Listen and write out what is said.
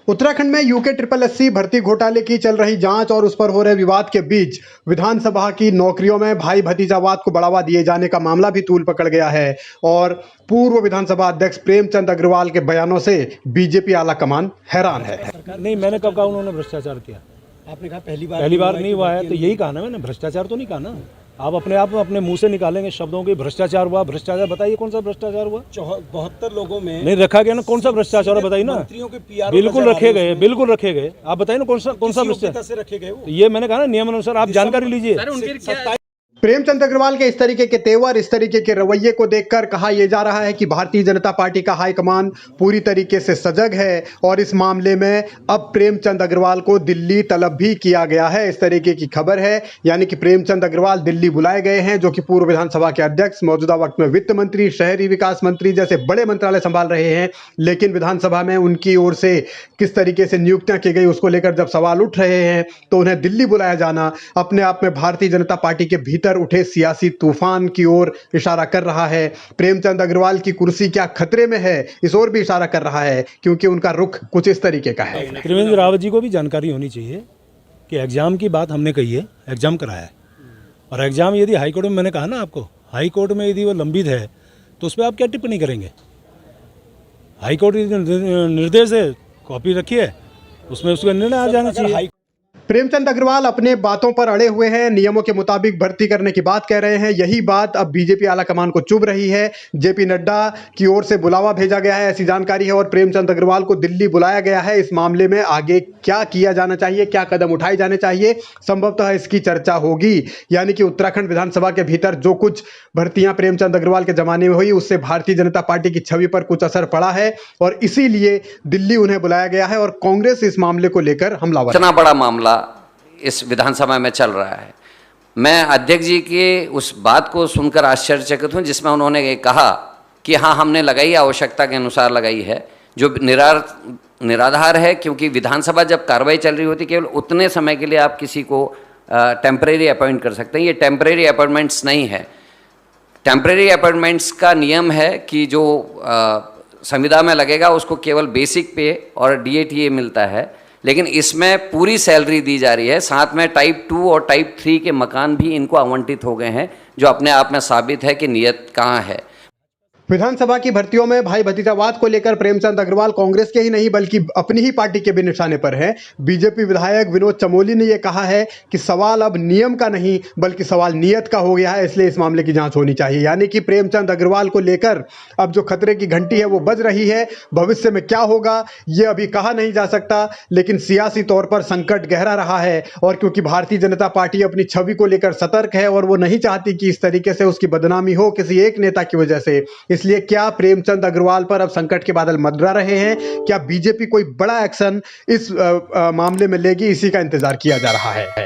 उत्तराखंड में UK SSSC भर्ती घोटाले की चल रही जांच और उस पर हो रहे विवाद के बीच विधानसभा की नौकरियों में भाई भतीजावाद को बढ़ावा दिए जाने का मामला भी तूल पकड़ गया है और पूर्व विधानसभा अध्यक्ष प्रेमचंद अग्रवाल के बयानों से बीजेपी आला कमान हैरान है। नहीं, मैंने कब कहा उन्होंने भ्रष्टाचार किया? आपने कहा पहली बार नहीं हुआ है, तो यही कहा ना मैंने, भ्रष्टाचार तो नहीं कहा ना। आप अपने मुंह से निकालेंगे शब्दों के भ्रष्टाचार हुआ, भ्रष्टाचार बताइए कौन सा भ्रष्टाचार हुआ? 72 लोगों में नहीं रखा गया ना, कौन सा भ्रष्टाचार बताइए ना। मंत्रियों के PR बिल्कुल रखे गए, आप बताइए ना कौन सा भ्रष्टाचार से रखे गए। तो ये मैंने कहा ना, नियम अनुसार आप जानकारी लीजिए। प्रेमचंद अग्रवाल के इस तरीके के तेवर, इस तरीके के रवैये को देखकर कहा यह जा रहा है कि भारतीय जनता पार्टी का हाईकमान पूरी तरीके से सजग है और इस मामले में अब प्रेमचंद अग्रवाल को दिल्ली तलब भी किया गया है। इस तरीके की खबर है, यानी कि प्रेमचंद अग्रवाल दिल्ली बुलाए गए हैं, जो कि पूर्व विधानसभा के अध्यक्ष, मौजूदा वक्त में वित्त मंत्री, शहरी विकास मंत्री जैसे बड़े मंत्रालय संभाल रहे हैं। लेकिन विधानसभा में उनकी ओर से किस तरीके से नियुक्तियां की गई उसको लेकर जब सवाल उठ रहे हैं तो उन्हें दिल्ली बुलाया जाना अपने आप में भारतीय जनता पार्टी के भीतर उठे सियासी तूफान की ओर इशारा कर रहा है। प्रेमचंद अग्रवाल की कुर्सी क्या खतरे में है, इस ओर भी इशारा कर रहा है, क्योंकि उनका रुख कुछ इस तरीके का है। त्रिवेंद्र रावत जी को भी जानकारी होनी चाहिए कि एग्जाम की बात हमने कही है, एग्जाम कराया है, और एग्जाम यदि हाईकोर्ट में, मैंने कहा ना आपको, हाईकोर्ट में यदि वो लंबित है तो उस पर आप क्या टिप्पणी करेंगे? हाईकोर्ट निर्देश है, कॉपी रखिए, उसमें उसका निर्णय आ जाना चाहिए। प्रेमचंद अग्रवाल अपने बातों पर अड़े हुए हैं, नियमों के मुताबिक भर्ती करने की बात कह रहे हैं। यही बात अब बीजेपी आलाकमान को चुभ रही है। जेपी नड्डा की ओर से बुलावा भेजा गया है, ऐसी जानकारी है, और प्रेमचंद अग्रवाल को दिल्ली बुलाया गया है। इस मामले में आगे क्या किया जाना चाहिए, क्या कदम उठाए जाने चाहिए, संभवतः इसकी चर्चा होगी। यानी कि उत्तराखंड विधानसभा के भीतर जो कुछ भर्तियां प्रेमचंद अग्रवाल के जमाने में हुई, उससे भारतीय जनता पार्टी की छवि पर कुछ असर पड़ा है और इसीलिए दिल्ली उन्हें बुलाया गया है और कांग्रेस इस मामले को लेकर हमलावर। इतना बड़ा मामला इस विधानसभा में चल रहा है। मैं अध्यक्ष जी की उस बात को सुनकर आश्चर्यचकित हूँ जिसमें उन्होंने कहा कि हाँ, हमने लगाई, आवश्यकता के अनुसार लगाई है, जो निराधार है, क्योंकि विधानसभा जब कार्रवाई चल रही होती केवल उतने समय के लिए आप किसी को टेम्परेरी अपॉइंट कर सकते हैं। ये टेम्परेरी अपॉइंटमेंट्स नहीं है। टेम्परेरी अपॉइंटमेंट्स का नियम है कि जो संविदा में लगेगा उसको केवल बेसिक पे और DATA मिलता है, लेकिन इसमें पूरी सैलरी दी जा रही है। साथ में टाइप 2 और टाइप 3 के मकान भी इनको आवंटित हो गए हैं, जो अपने आप में साबित है कि नियत कहाँ है। विधानसभा की भर्तियों में भाई भतीजावाद को लेकर प्रेमचंद अग्रवाल कांग्रेस के ही नहीं बल्कि अपनी ही पार्टी के भी निशाने पर हैं। बीजेपी विधायक विनोद चमोली ने यह कहा है कि सवाल अब नियम का नहीं बल्कि सवाल नियत का हो गया है, इसलिए इस मामले की जांच होनी चाहिए। यानी कि प्रेमचंद अग्रवाल को लेकर अब जो खतरे की घंटी है वो बज रही है। भविष्य में क्या होगा ये अभी कहा नहीं जा सकता, लेकिन सियासी तौर पर संकट गहरा रहा है। और क्योंकि भारतीय जनता पार्टी अपनी छवि को लेकर सतर्क है और वो नहीं चाहती कि इस तरीके से उसकी बदनामी हो किसी एक नेता की वजह से, इसलिए क्या प्रेमचंद अग्रवाल पर अब संकट के बादल मंडरा रहे हैं? क्या बीजेपी कोई बड़ा एक्शन इस मामले में लेगी? इसी का इंतजार किया जा रहा है।